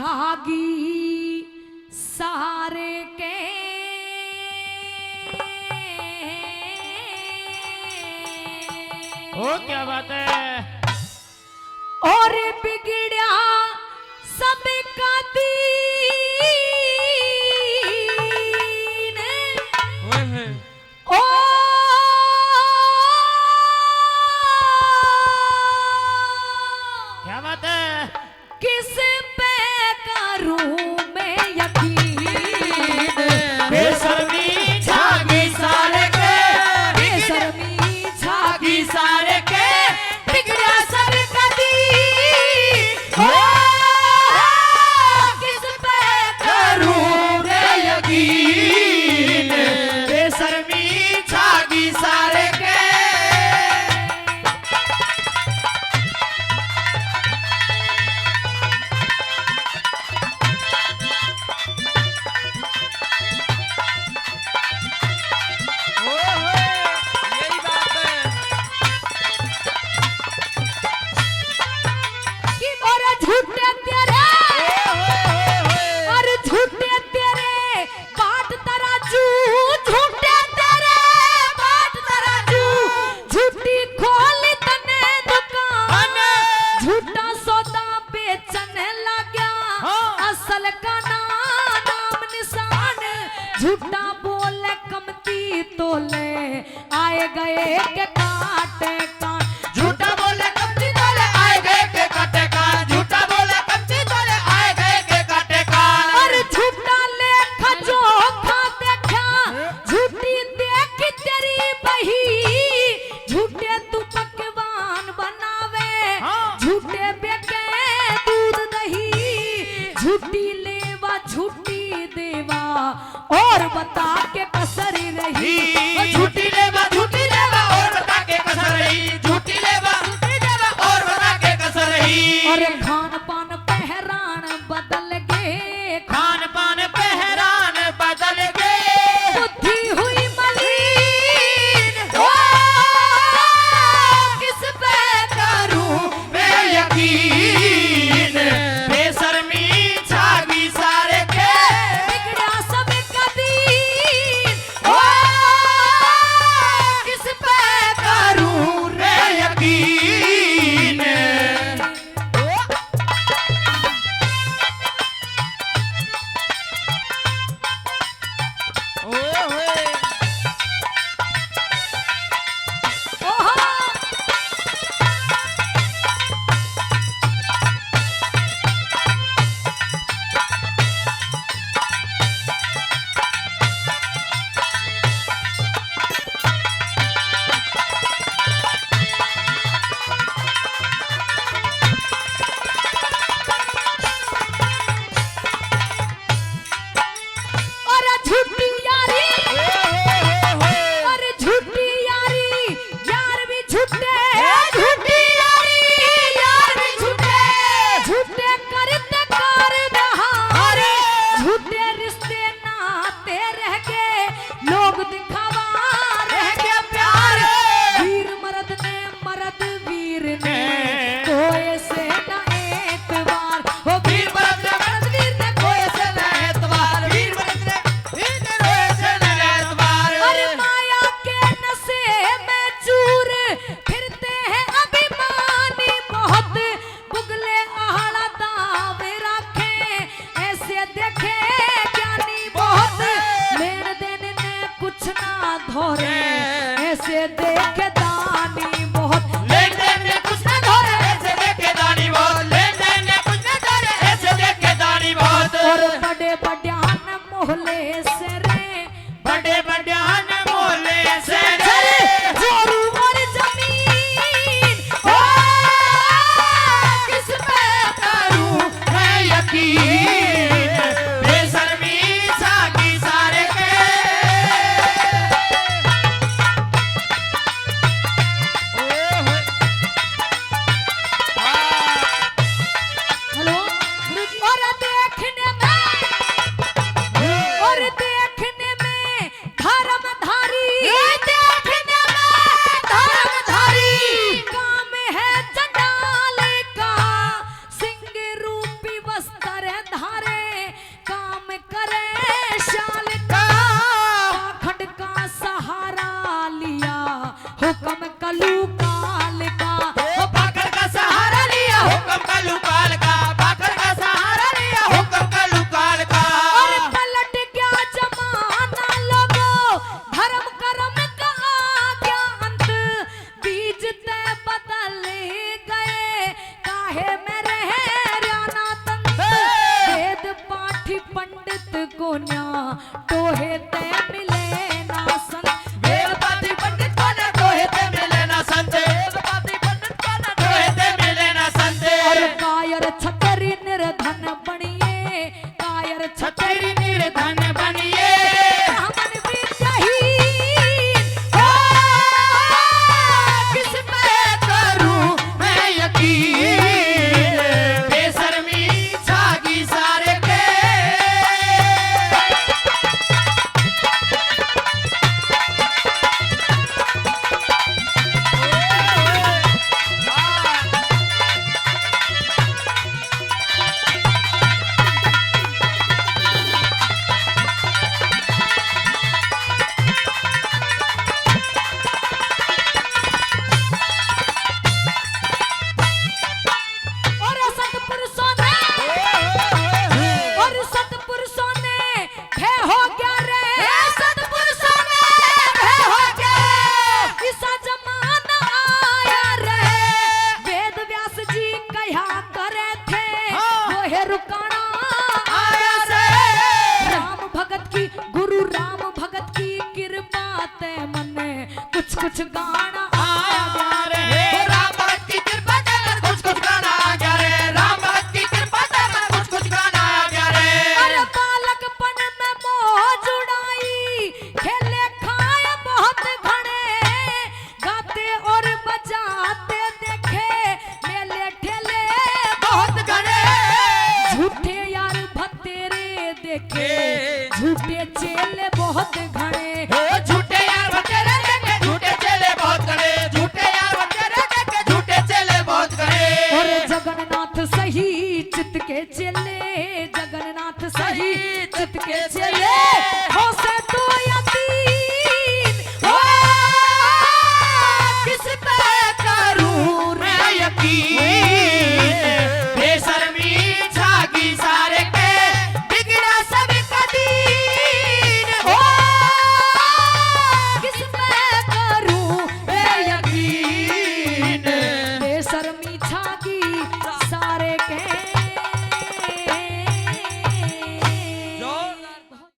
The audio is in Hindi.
छागी सारे के ओ क्या बात है। और बिगड़िया सबका दीन ओ क्या बात है। किस पे करूं मैं यकीन बेशर्मी छागी सारे के बेशर्मी छागी सारे के बिगड़ा सब कदी किस पे करूं मैं यकीन बेशर्मी छागी सारे के। यही बात है। कि और झूठे तेरे और झूठे तेरे बाट तराजू झूठे तेरे बाट तराजू झूठी खोली तने दुकान झूठा सौदा बेचने लगा असल का नाम निशान झूठा बोले कमती तोले आए गए के काटे कान झूठा बोले कच्ची तोले आए गए के काटे कान झूठा बोले कच्ची तोले आए गए के काटे कान। और झूठा लेखा जोखा देखा झूठी देखी तेरी बही झूठे तू पकवान बनावे झूठे बेके दूध दही झूठी लेवा झूठी देवा और बता के कसरी रही झूठी लेवा और बता के कसर रही झूठी लेवा और बता के कसर रही। और खान पान पहरान बदल गए खान पान पहरान बदल गए बुद्धि हुई मलिन ओ किस पे करूं मैं यकीन बेशर्मी छागी सारे के बिगड़ा सब कदीन ओ किस पे करूं मैं यकीन। ओहो और झूठी यारी और झूठी यारी यार भी झूठे झूठी यारी यार भी झूठे झूठे करते कर रहा झूठे रिश्ते नाते रह गए लोग दिखावा रह गया प्यार वीर मर्द ने मर्द वीर ने कोई से ना एतबार हो वीर मर्द वीर ने कोई से ना एतबार वीर बरतरे वीर ने रोए से न एतबार। अरे माया के नशे में चूर फिरते हैं अभिमानी बहुत बुगले आहड़ा दावे रखे ऐसे देखे ज्ञानी बहुत लेन देन ने कुछ ना धोरे ऐसे देखे दानी बहुत लेन देन में कुछ न धोरे ऐसे देखे दानी बहुत लेन देन में कुछ न धोरे ऐसे देखे दानी बहुत। और बड़े बड़ान मोहले से रे बड़े बड़ान मोले से जोरू और जमीन ओ किस पे करूं मैं यकीन बेशर्मी छागी सारे के। ते मन कुछ कुछ गाना आया गया रे। हे राम भगत की कृपा से मन कुछ कुछ गाना आ गया रे। राम भगत की कृपा से मन कुछ कुछ गाना आ गया रे। अरे बालकपन में मोह जुड़ाई खेले खाए बहुत घने गाते और बजाते देखे मेले ठेले बहुत घने झूठे यार भतेरे देखे झूठे चेले बहुत घने